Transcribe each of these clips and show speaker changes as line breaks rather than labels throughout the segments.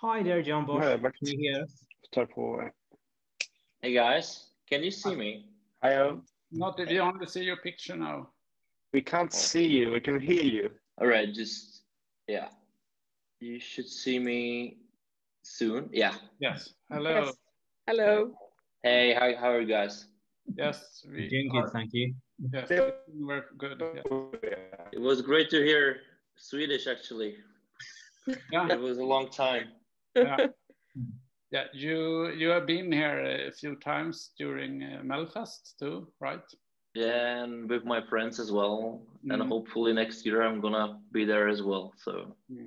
Hi there, John Berg. Can you hear us?
Hey guys, can you see me?
Hi.
Not if you only see your picture now.
We can't see you. We can hear you.
All right, yeah. You should see me soon. Yeah.
Yes. Hello.
Yes. Hello.
Hey, how are you guys?
Yes,
we're doing good, thank you.
Yes, we're good. Yeah.
It was great to hear Swedish, actually.
Yeah.
It was a long time.
Yeah. Yeah, you have been here a few times during Melfest too, right?
Yeah, and with my friends as well. And hopefully next year I'm gonna be there as well. So yeah,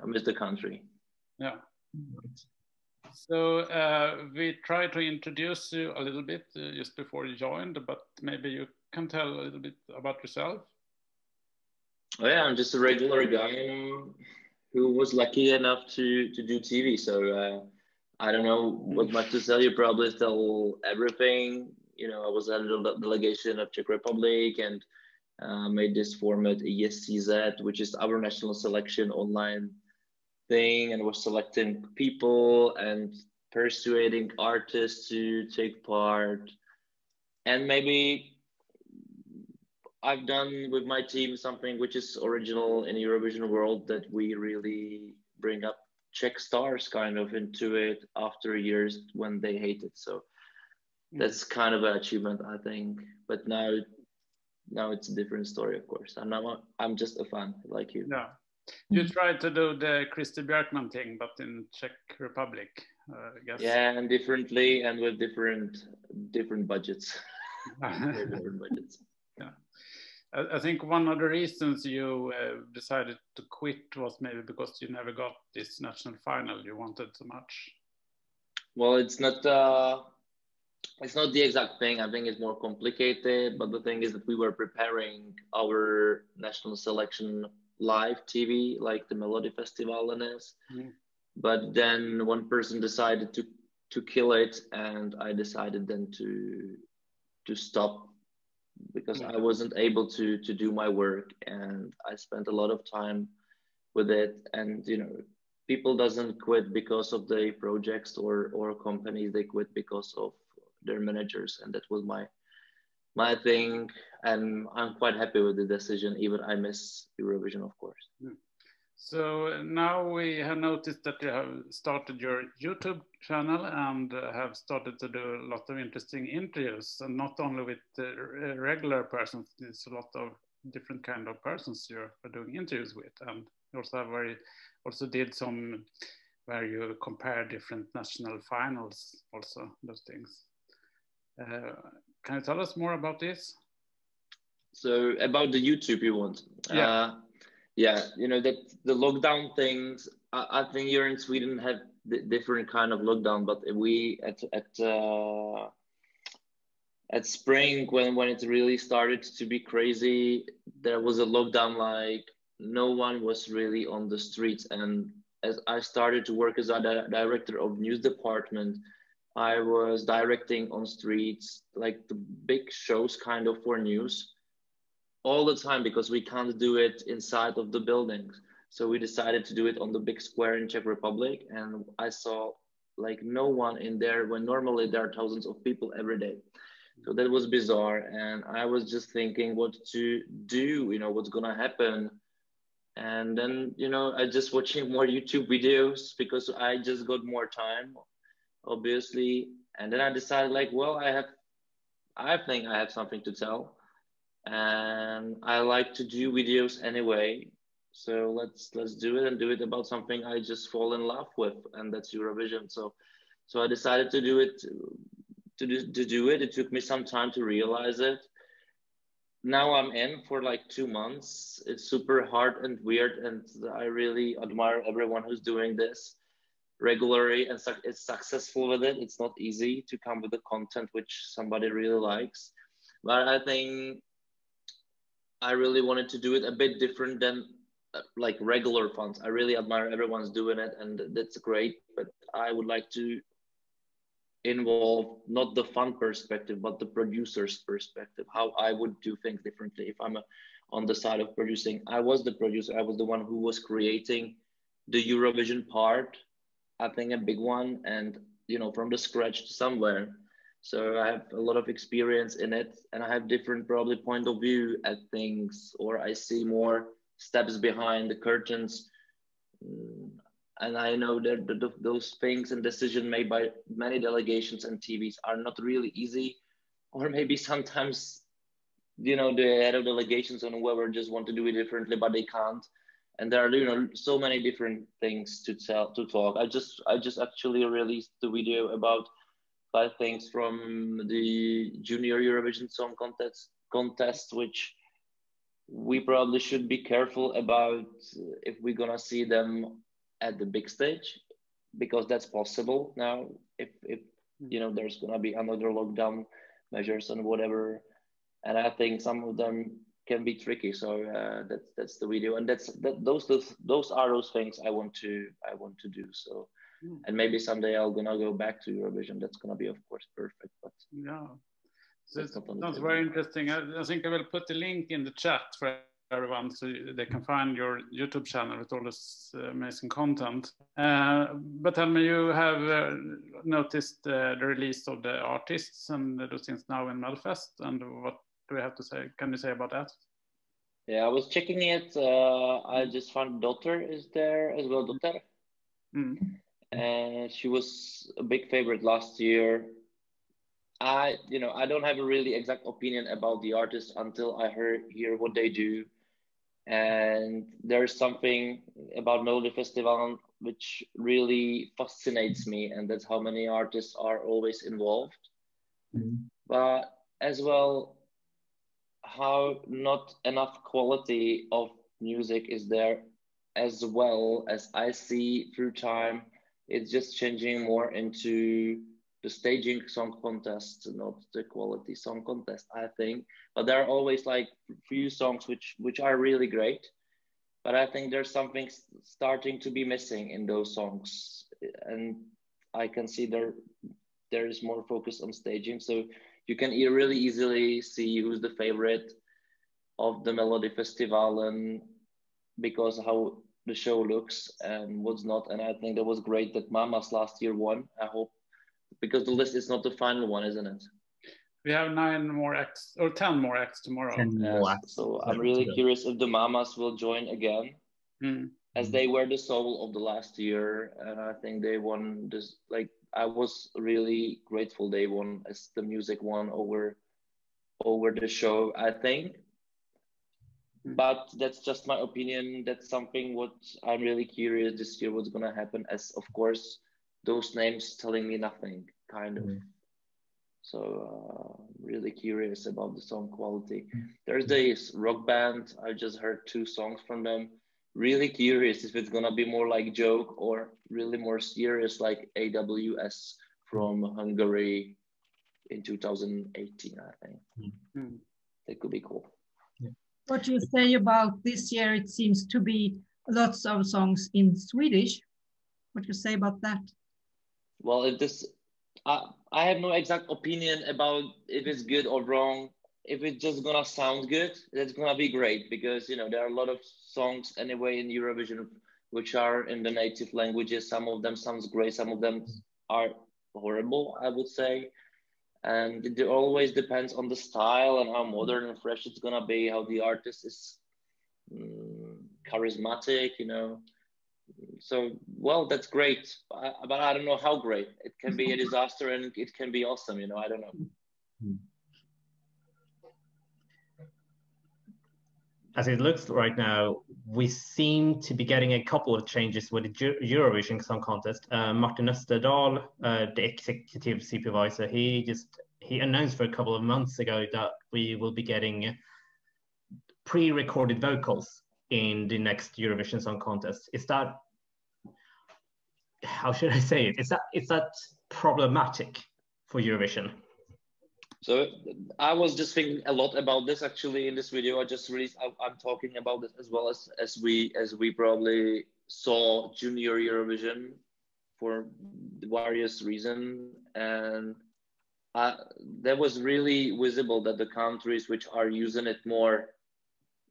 I miss the country.
Yeah. So we tried to introduce you a little bit just before you joined, but maybe you can tell a little bit about yourself.
Oh yeah, I'm just a regular guy who was lucky enough to do TV. So I don't know what much to tell you. Probably tell everything. You know, I was at a delegation of Czech Republic and made this format ESCZ, which is our national selection online thing, and was selecting people and persuading artists to take part. And maybe I've done with my team something which is original in Eurovision world, that we really bring up Czech stars kind of into it after years when they hate it. So that's kind of an achievement, I think. But now it's a different story, of course. I'm just a fan like you.
Yeah. You tried to do the Christy Björkman thing, but in Czech Republic, I guess.
Yeah, and differently and with different budgets. Different budgets.
Yeah. I think one of the reasons you decided to quit was maybe because you never got this national final you wanted so much.
Well, it's not the exact thing. I think it's more complicated. But the thing is that we were preparing our national selection live TV, like the Melodifestivalklubben. But then one person decided to kill it, and I decided then to stop, because I wasn't able to do my work, and I spent a lot of time with it. And you know, people doesn't quit because of the projects or companies. They quit because of their managers, and that was my thing. And I'm quite happy with the decision, even I miss Eurovision, of course.
So now we have noticed that you have started your YouTube channel and have started to do a lot of interesting interviews, and not only with regular persons. It's a lot of different kind of persons you're doing interviews with, and you also did some where you compare different national finals, also those things. Can you tell us more about this?
So about the YouTube you want?
Yeah.
Yeah, you know, that the lockdown things, I think you're in Sweden have different kind of lockdown, but we at spring, when it really started to be crazy, there was a lockdown, like no one was really on the streets. And as I started to work as a director of news department, I was directing on streets, like the big shows kind of for news, all the time, because we can't do it inside of the buildings. So we decided to do it on the big square in Czech Republic. And I saw like no one in there, when normally there are thousands of people every day. So that was bizarre. And I was just thinking what to do, you know, what's gonna happen. And then, you know, I just watching more YouTube videos because I just got more time, obviously. And then I decided, like, well, I think I have something to tell. And I like to do videos anyway, so let's do it, and do it about something I just fall in love with, and that's Eurovision. So I decided to do it. It took me some time to realize it. Now I'm in for like 2 months. It's super hard and weird, and I really admire everyone who's doing this regularly and is successful with it. It's not easy to come with the content which somebody really likes, but I think I really wanted to do it a bit different than like regular funds. I really admire everyone's doing it, and that's great. But I would like to involve not the fun perspective, but the producer's perspective, how I would do things differently if I'm on the side of producing. I was the producer. I was the one who was creating the Eurovision part, I think a big one, and from the scratch to somewhere. So I have a lot of experience in it, and I have different probably point of view at things, or I see more steps behind the curtains. And I know that those things and decisions made by many delegations and TVs are not really easy, or maybe sometimes, the head of delegations and whoever just want to do it differently, but they can't. And there are, so many different things to talk. I just actually released the video about 5 things from the Junior Eurovision Song Contest, which we probably should be careful about if we're gonna see them at the big stage, because that's possible now. If there's gonna be another lockdown measures and whatever, and I think some of them can be tricky. So that's the video, and those are those things I want to do. So. And maybe someday I'm gonna go back to Eurovision. That's gonna be, of course, perfect. But
yeah, so it sounds very interesting. I think I will put the link in the chat for everyone so they can find your YouTube channel with all this amazing content. But tell me, you have noticed the release of the artists and those things now in Melfest, and what do we have to say? Can you say about that?
Yeah, I was checking it. I just found Dotter is there as well. Dotter. And she was a big favorite last year. I don't have a really exact opinion about the artist until I hear what they do. And there's something about Melodifestivalklubben which really fascinates me, and that's how many artists are always involved. But as well, how not enough quality of music is there, as well as I see through time. It's just changing more into the staging song contest, not the quality song contest, I think. But there are always like few songs which are really great. But I think there's something starting to be missing in those songs. And I can see there is more focus on staging. So you can really easily see who's the favorite of the Melodifestivalen because how the show looks and what's not. And I think that was great that Mamas last year won. I hope, because the list is not the final one, isn't it?
We have 9 more acts or 10 more acts tomorrow.
10 more acts.
So I'm really curious if the Mamas will join again, as they were the soul of the last year. And I think they won this, like, I was really grateful they won, as the music won over the show, I think. But that's just my opinion. That's something what I'm really curious this year what's gonna happen, as of course those names telling me nothing, kind of. So really curious about the song quality. There's this rock band, I just heard 2 songs from them. Really curious if it's gonna be more like joke or really more serious, like AWS from Hungary in 2018, I think. That could be cool.
What do you say about this year? It seems to be lots of songs in Swedish. What do you say about that?
Well, I have no exact opinion about if it's good or wrong. If it's just gonna sound good, that's gonna be great, because there are a lot of songs anyway in Eurovision which are in the native languages. Some of them sounds great, some of them are horrible, I would say. And it always depends on the style and how modern and fresh it's gonna be, how the artist is charismatic, So, well, that's great, but I don't know how great. It can be a disaster and it can be awesome, I don't know.
As it looks right now, we seem to be getting a couple of changes with the Eurovision Song Contest. Martin Österdahl, the executive supervisor, he announced for a couple of months ago that we will be getting pre-recorded vocals in the next Eurovision Song Contest. Is that, how should I say it? Is that problematic for Eurovision?
So I was just thinking a lot about this actually in this video I just released. I'm talking about this as well as we probably saw Junior Eurovision for various reasons, and that was really visible that the countries which are using it more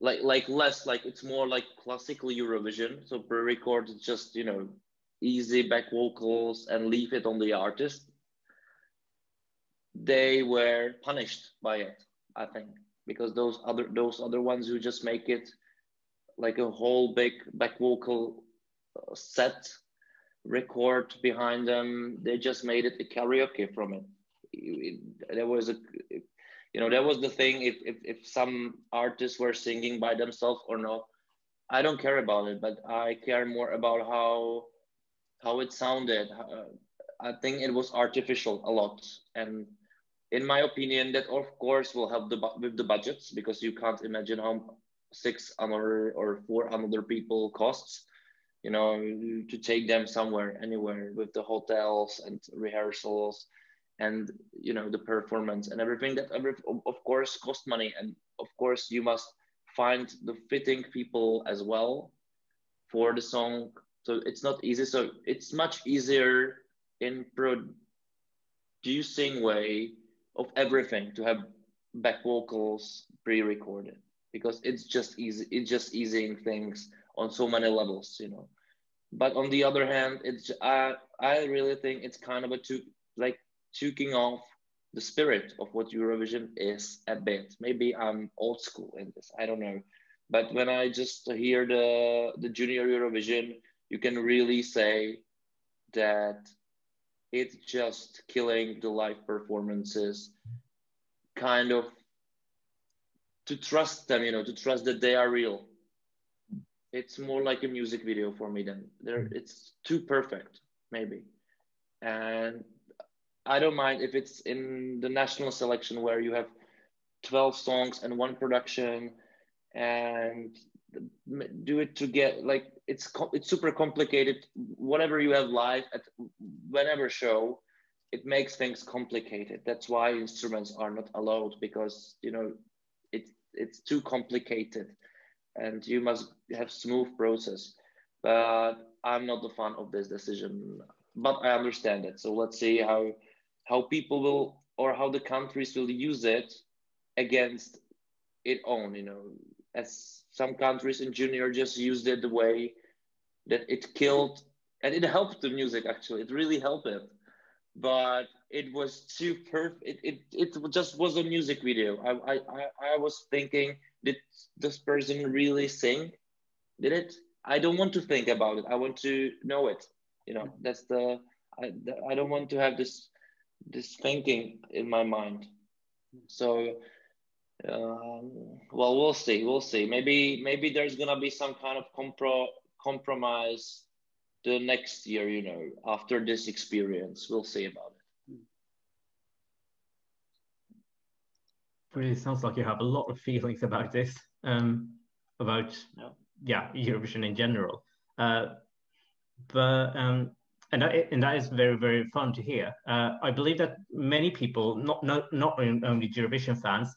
like less, like it's more like classical Eurovision. So pre-record is just, you know, easy back vocals and leave it on the artist. They were punished by it, I think, because those other ones who just make it like a whole big back vocal set, record behind them, they just made it a karaoke from it. There was a, you know, that was the thing. If some artists were singing by themselves or not, I don't care about it, but I care more about how it sounded. I think it was artificial a lot, and in my opinion, that of course will help with the budgets, because you can't imagine how 6 another or 4 another people costs, you know, to take them somewhere, anywhere, with the hotels and rehearsals and, you know, the performance and everything. That of course cost money, and of course you must find the fitting people as well for the song. So it's not easy. So it's much easier in producing way of everything to have back vocals pre-recorded, because it's just easy. It's just easing things on so many levels, you know. But on the other hand, it's I really think it's kind of taking off the spirit of what Eurovision is a bit. Maybe I'm old school in this, I don't know. But when I just hear the Junior Eurovision, you can really say that it's just killing the live performances, kind of to trust them, you know, to trust that they are real. It's more like a music video for me then. It's too perfect, maybe. And I don't mind if it's in the national selection where you have 12 songs and 1 production, and do it to get, like, it's super complicated. Whatever you have live at whenever show, it makes things complicated. That's why instruments are not allowed, because, you know, it's too complicated and you must have smooth process. But I'm not a fan of this decision, but I understand it. So let's see how people will, or how the countries will use it against it own, you know, as some countries in Junior just used it the way that it killed, and it helped the music, actually. It really helped it. But it was too perfect. It just was a music video. I was thinking, did this person really sing? Did it? I don't want to think about it. I want to know it. You know, that's I don't want to have this thinking in my mind. So, well, we'll see. We'll see. Maybe there's gonna be some kind of compromise the next year, you know, after this experience. We'll see about it.
Really sounds like you have a lot of feelings about this, about Eurovision in general. And that is very, very fun to hear. I believe that many people, not only Eurovision fans,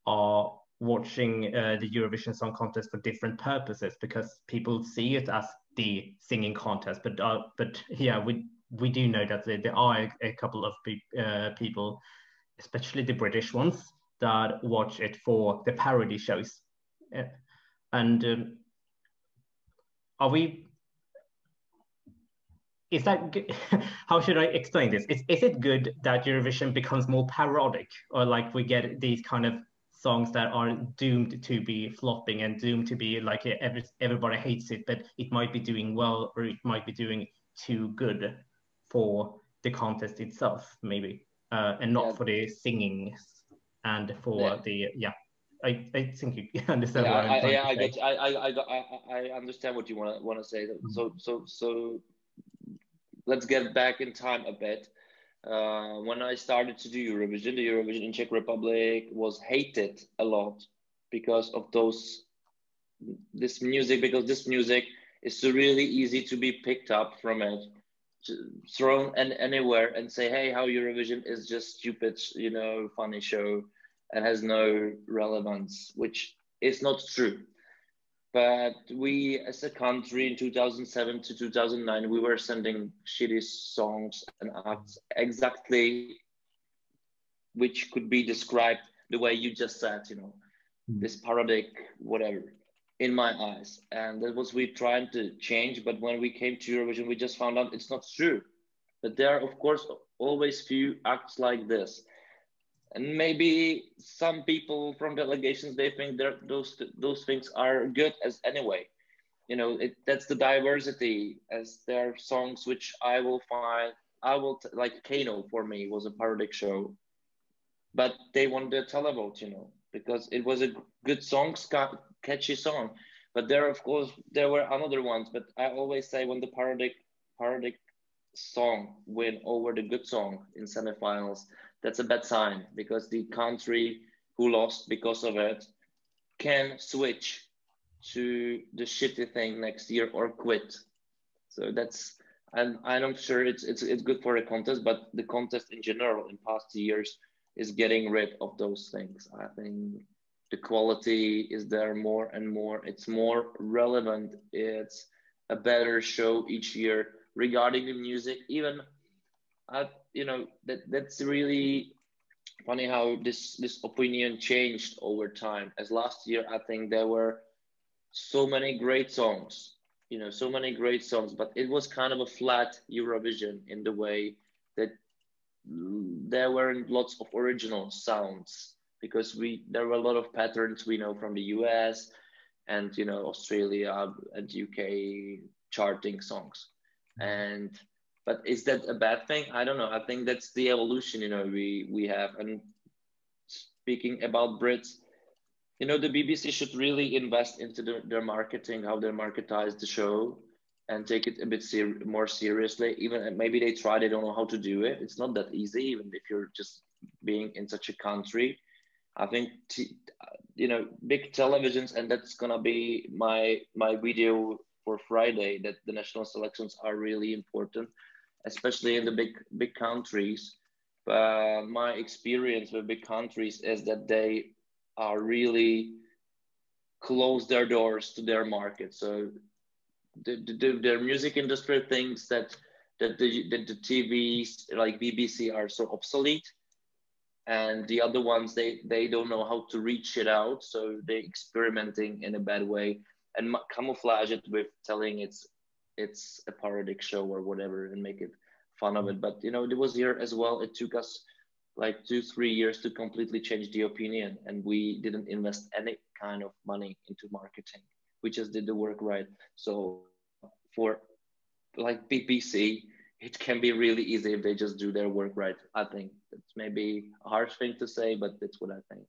are watching the Eurovision Song Contest for different purposes, because people see it as the singing contest. But yeah, we do know that there are a couple of people, especially the British ones, that watch it for the parody shows. And is that good? How should I explain this? Is it good that Eurovision becomes more parodic, or like we get these kind of songs that are doomed to be flopping and doomed to be like everybody hates it, but it might be doing well, or it might be doing too good for the contest itself, maybe, and not for the singing and for the I think you understand what I'm trying to say.
I understand what you want to say. So let's get back in time a bit. When I started to do Eurovision, the Eurovision in Czech Republic was hated a lot because of this music, because this music is so really easy to be picked up from it, thrown anywhere and say, hey, how Eurovision is just stupid, you know, funny show and has no relevance, which is not true. But we, as a country, in 2007 to 2009, we were sending shitty songs and acts exactly, which could be described the way you just said, you know. this parodic whatever in my eyes, and that was we trying to change. But when we came to Eurovision, we just found out it's not true. But there are of course always few acts like this, and maybe some people from delegations, they think that those things are good as anyway. You know, that's the diversity, as there are songs which I will find, like Kano for me was a parodic show, but they won the televote, you know, because it was a good song, catchy song. But there, of course, there were another ones, but I always say when the parodic song win over the good song in semifinals, that's a bad sign, because the country who lost because of it can switch to the shitty thing next year or quit. So that's, I'm sure it's good for a contest, but the contest in general in past years is getting rid of those things. I think the quality is there more and more. It's more relevant. It's a better show each year regarding the music. Even, you know, that's really funny how this opinion changed over time. As last year, I think there were so many great songs, you know, so many great songs, but it was kind of a flat Eurovision in the way that there weren't lots of original sounds, because there were a lot of patterns we know from the US and, you know, Australia and UK charting songs. But is that a bad thing? I don't know. I think that's the evolution, you know, we have. And speaking about Brits, you know, the BBC should really invest into their marketing, how they marketize the show, and take it a bit more seriously. Even maybe they don't know how to do it. It's not that easy, even if you're just being in such a country. I think, you know, big televisions, and that's gonna be my video for Friday, that the national selections are really important, especially in the big countries. My experience with big countries is that they are really close their doors to their market. So their music industry thinks that the TVs like BBC are so obsolete, and the other ones, they don't know how to reach it out. So they're experimenting in a bad way and camouflage it with telling it's a parodic show or whatever, and make it fun of it. But you know, it was here as well. It took us like 2-3 years to completely change the opinion, and we didn't invest any kind of money into marketing. We just did the work right. So for like BBC, it can be really easy if they just do their work right. I think that's maybe a harsh thing to say, but that's what I think.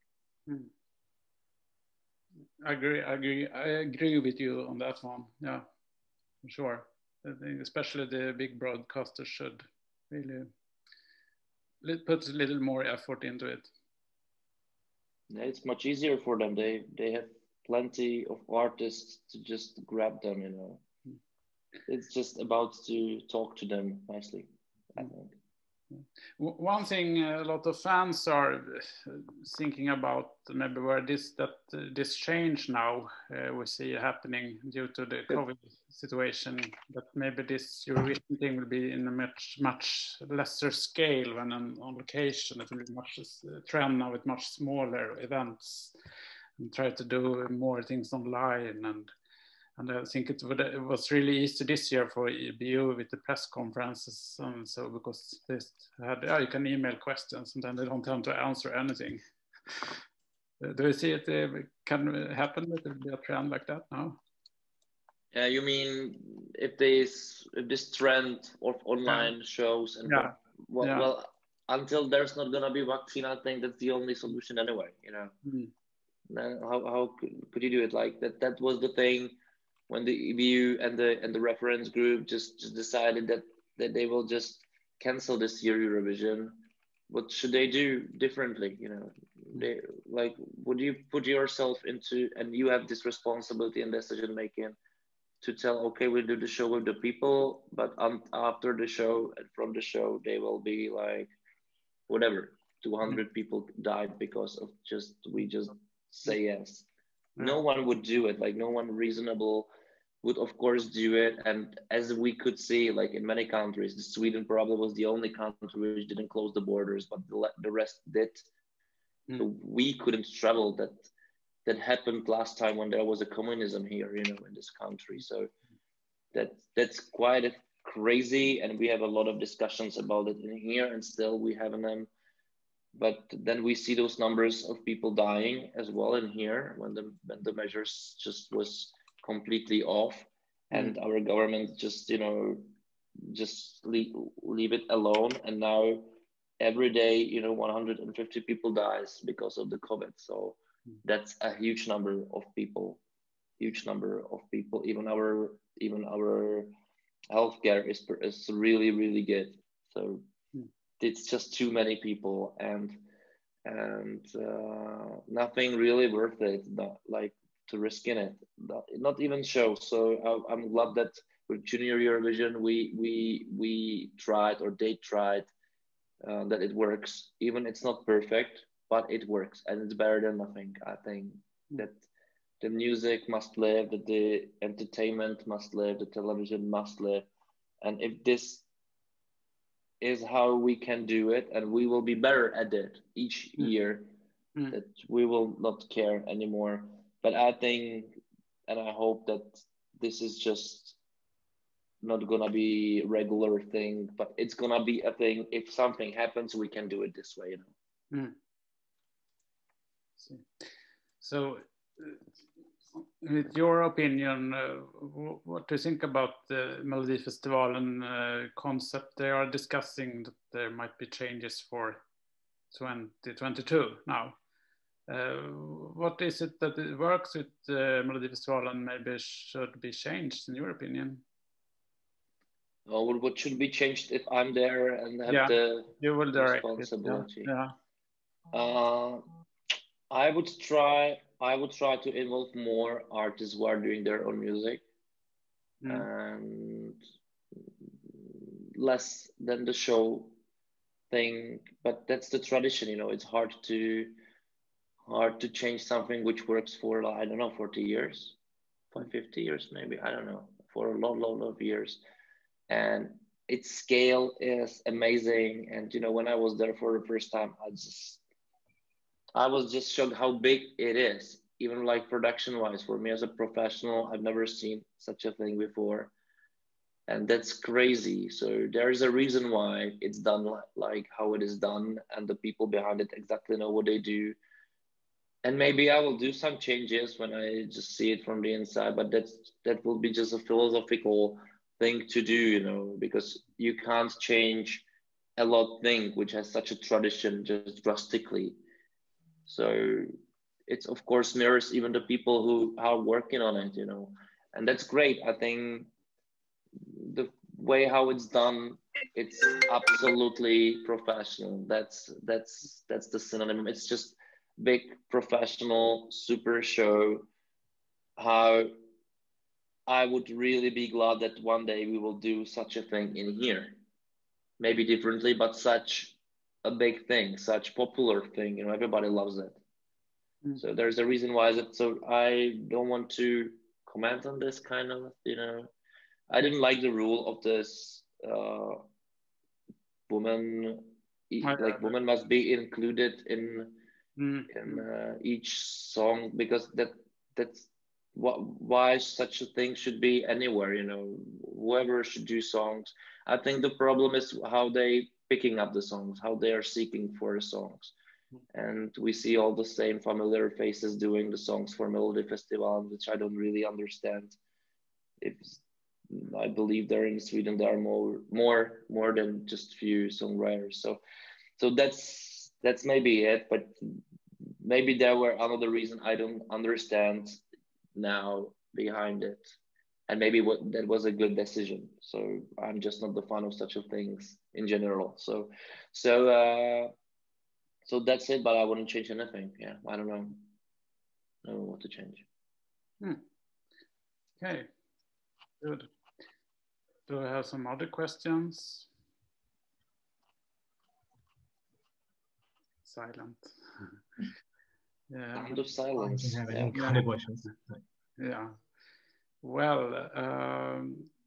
I agree with you on that one. Yeah, for sure. I think especially the big broadcasters should really put a little more effort into it.
Yeah, it's much easier for them. They have plenty of artists to just grab them, you know. It's just about to talk to them nicely, I think.
One thing a lot of fans are thinking about, maybe where this change now we see happening due to the COVID situation, that maybe this Eurovision thing will be in a much lesser scale than on location. It will be much trend now with much smaller events, and try to do more things online. And I think it was really easy this year for EBU with the press conferences, and so because they had, you can email questions and then they don't have to answer anything. Do you see it can happen? That there will be a trend like that now?
Yeah, you mean if this trend of online shows and well, until there's not gonna be vaccine, I think that's the only solution anyway. You know, then how could you do it like that? That was the thing. When the EBU and the reference group just decided that they will just cancel this year Eurovision, what should they do differently? You know, they like, would you put yourself into, and you have this responsibility and decision making to tell, okay, we'll do the show with the people, but after the show and from the show, they will be like, whatever, 200 people died because of we just say yes. No one would do it. Like, no one reasonable would, of course, do it. And as we could see, like in many countries, Sweden probably was the only country which didn't close the borders, but the rest did. So we couldn't travel that happened last time when there was a communism here, you know, in this country. So that's quite crazy, and we have a lot of discussions about it in here, and still we have them. But then we see those numbers of people dying as well in here when the measures just was completely off, and our government just, you know, just leave it alone. And now every day, you know, 150 people dies because of the COVID. So that's a huge number of people, Even our healthcare is really, really good. So it's just too many people, and nothing really worth it, not like to risk in it, not even show. So I'm glad that with Junior Eurovision we tried, or they tried, that it works. Even it's not perfect, but it works, and it's better than nothing. I think that the music must live, that the entertainment must live, the television must live, and if this is how we can do it, and we will be better at it each year, that we will not care anymore. But I think, and I hope that this is just not gonna be regular thing, but it's gonna be a thing. If something happens, we can do it this way, you know.
So with your opinion, what do you think about the Melodifestivalen concept? They are discussing that there might be changes for 2022 now. What is it that it works with Melodifestivalen maybe should be changed in your opinion?
Or what should be changed if I'm there and have the responsibility? I would try to involve more artists who are doing their own music, and less than the show thing. But that's the tradition, you know. It's hard to change something which works for, I don't know, 40 years, 50 years maybe, I don't know, for a lot of years. And its scale is amazing. And you know, when I was there for the first time, I was just shocked how big it is, even like production wise. For me as a professional, I've never seen such a thing before, and that's crazy. So there is a reason why it's done like how it is done, and the people behind it exactly know what they do. And maybe I will do some changes when I just see it from the inside, but that will be just a philosophical thing to do, you know, because you can't change a lot thing which has such a tradition just drastically. So it's of course mirrors even the people who are working on it, you know, and that's great. I think the way how it's done, it's absolutely professional. That's the synonym. It's just big professional super show. How I would really be glad that one day we will do such a thing in here, maybe differently, but such a big thing, such popular thing, you know, everybody loves it. So there's a reason why is it. So I don't want to comment on this kind of, you know, I didn't like the rule of this woman must be included in each song, because that's why such a thing should be anywhere, you know, whoever should do songs. I think the problem is how they picking up the songs, how they are seeking for the songs. And we see all the same familiar faces doing the songs for Melodifestivalen, which I don't really understand. I believe there in Sweden there are more than just few songwriters. So that's maybe it, but maybe there were another reason I don't understand now behind it, and maybe that was a good decision. So I'm just not the fan of such of things in general. So that's it, but I wouldn't change anything. Yeah, I don't know what to change.
Okay, good. Do I have some other questions? Silent.
Kind of silence.
I don't have any kind of questions.
Yeah. Well,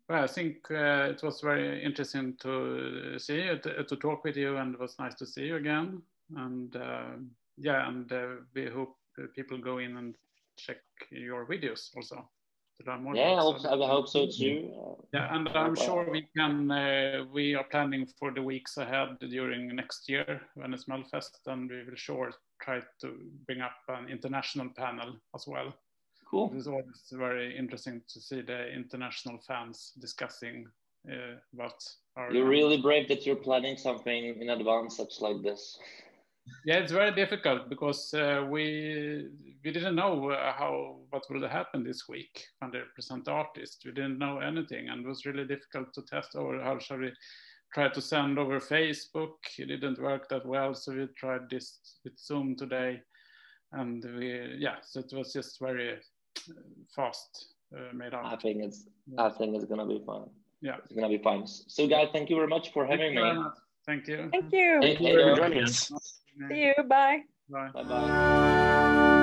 I think it was very interesting to see you, to talk with you, and it was nice to see you again. And we hope people go in and check your videos also to learn more.
Yeah,
about
I hope so too.
Yeah, and I'm sure we can. We are planning for the weeks ahead during next year when it's Melfest, and we will sure try to bring up an international panel as well.
Cool.
It's always very interesting to see the international fans discussing about our.
You're really brave that you're planning something in advance, such like this.
Yeah, it's very difficult because we didn't know what will happen this week when they present the artist. We didn't know anything, and it was really difficult to test over how shall we try to send over Facebook. It didn't work that well, so we tried this with Zoom today, and so it was just very fast made out.
I think it's gonna be fun.
Yeah,
it's gonna be fun. So, guys, thank you very much for having me.
Thank you.
Thank you.
Thank you for joining us.
See you. Bye.
Bye.
Bye.